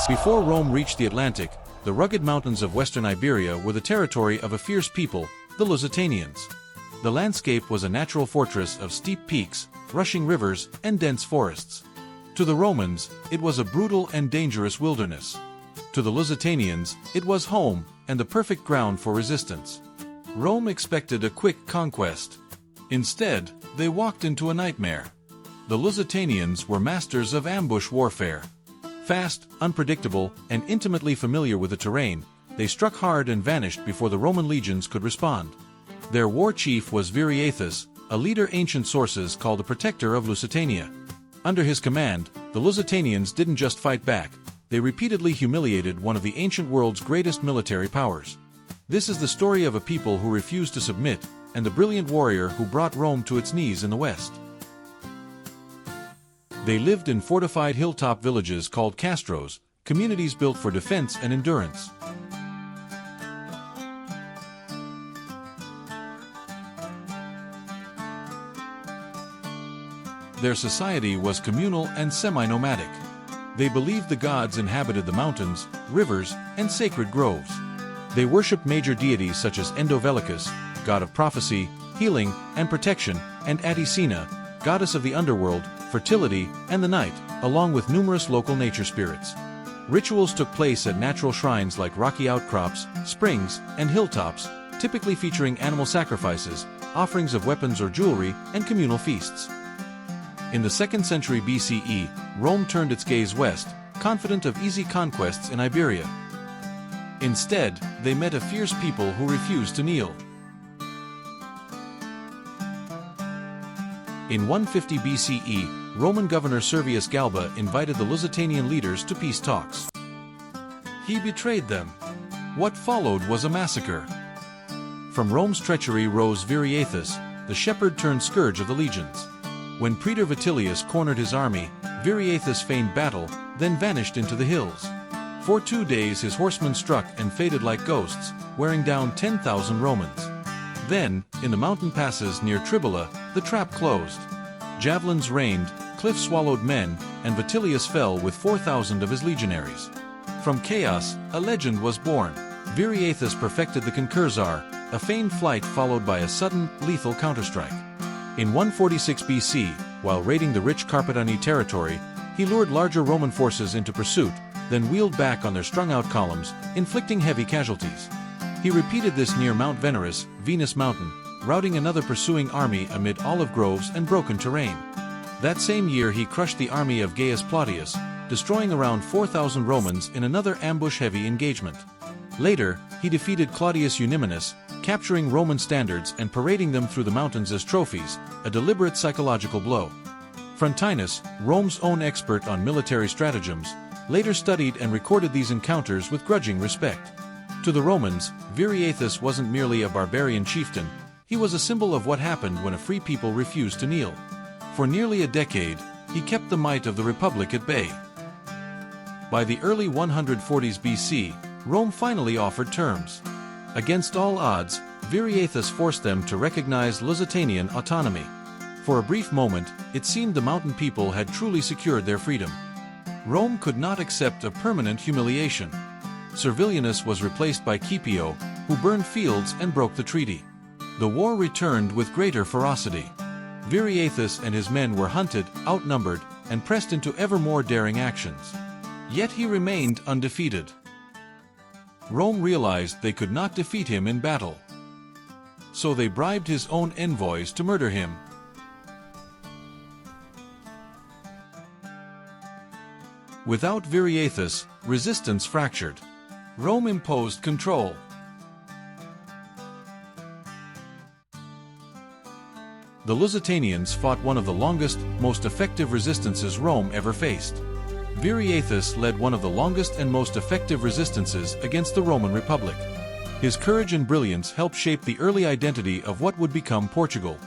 Before Rome reached the Atlantic, the rugged mountains of western Iberia were the territory of a fierce people, the Lusitanians. The landscape was a natural fortress of steep peaks, rushing rivers, and dense forests. To the Romans, it was a brutal and dangerous wilderness. To the Lusitanians, it was home, and the perfect ground for resistance. Rome expected a quick conquest. Instead, they walked into a nightmare. The Lusitanians were masters of ambush warfare. Fast, unpredictable, and intimately familiar with the terrain, they struck hard and vanished before the Roman legions could respond. Their war chief was Viriathus, a leader ancient sources call the protector of Lusitania. Under his command, the Lusitanians didn't just fight back, they repeatedly humiliated one of the ancient world's greatest military powers. This is the story of a people who refused to submit, and the brilliant warrior who brought Rome to its knees in the west. They lived in fortified hilltop villages called castros, communities built for defense and endurance. Their society was communal and semi-nomadic. They believed the gods inhabited the mountains, rivers, and sacred groves. They worshipped major deities such as Endovelicus, god of prophecy, healing, and protection, and Aticina, goddess of the underworld, fertility, and the night, along with numerous local nature spirits. Rituals took place at natural shrines like rocky outcrops, springs, and hilltops, typically featuring animal sacrifices, offerings of weapons or jewelry, and communal feasts. In the 2nd century BCE, Rome turned its gaze west, confident of easy conquests in Iberia. Instead, they met a fierce people who refused to kneel. In 150 BCE, Roman governor Servius Galba invited the Lusitanian leaders to peace talks. He betrayed them. What followed was a massacre. From Rome's treachery rose Viriathus, the shepherd-turned-scourge of the legions. When Praetor Vitellius cornered his army, Viriathus feigned battle, then vanished into the hills. For 2 days his horsemen struck and faded like ghosts, wearing down 10,000 Romans. Then, in the mountain passes near Tribula, the trap closed. Javelins rained, cliffs swallowed men, and Vitellius fell with 4,000 of his legionaries. From chaos, a legend was born. Viriathus perfected the concursar, a feigned flight followed by a sudden, lethal counterstrike. In 146 BC, while raiding the rich Carpetani territory, he lured larger Roman forces into pursuit, then wheeled back on their strung-out columns, inflicting heavy casualties. He repeated this near Mount Veneris, Venus Mountain, routing another pursuing army amid olive groves and broken terrain. That same year he crushed the army of Gaius Plautius, destroying around 4,000 Romans in another ambush-heavy engagement. Later, he defeated Claudius Eunyminus, capturing Roman standards and parading them through the mountains as trophies, a deliberate psychological blow. Frontinus, Rome's own expert on military stratagems, later studied and recorded these encounters with grudging respect. To the Romans, Viriathus wasn't merely a barbarian chieftain, he was a symbol of what happened when a free people refused to kneel. For nearly a decade, he kept the might of the Republic at bay. By the early 140s BC, Rome finally offered terms. Against all odds, Viriathus forced them to recognize Lusitanian autonomy. For a brief moment, it seemed the mountain people had truly secured their freedom. Rome could not accept a permanent humiliation. Servilianus was replaced by Scipio, who burned fields and broke the treaty. The war returned with greater ferocity. Viriathus and his men were hunted, outnumbered, and pressed into ever more daring actions. Yet he remained undefeated. Rome realized they could not defeat him in battle. So they bribed his own envoys to murder him. Without Viriathus, resistance fractured. Rome imposed control. The Lusitanians fought one of the longest, most effective resistances Rome ever faced. Viriathus led one of the longest and most effective resistances against the Roman Republic. His courage and brilliance helped shape the early identity of what would become Portugal.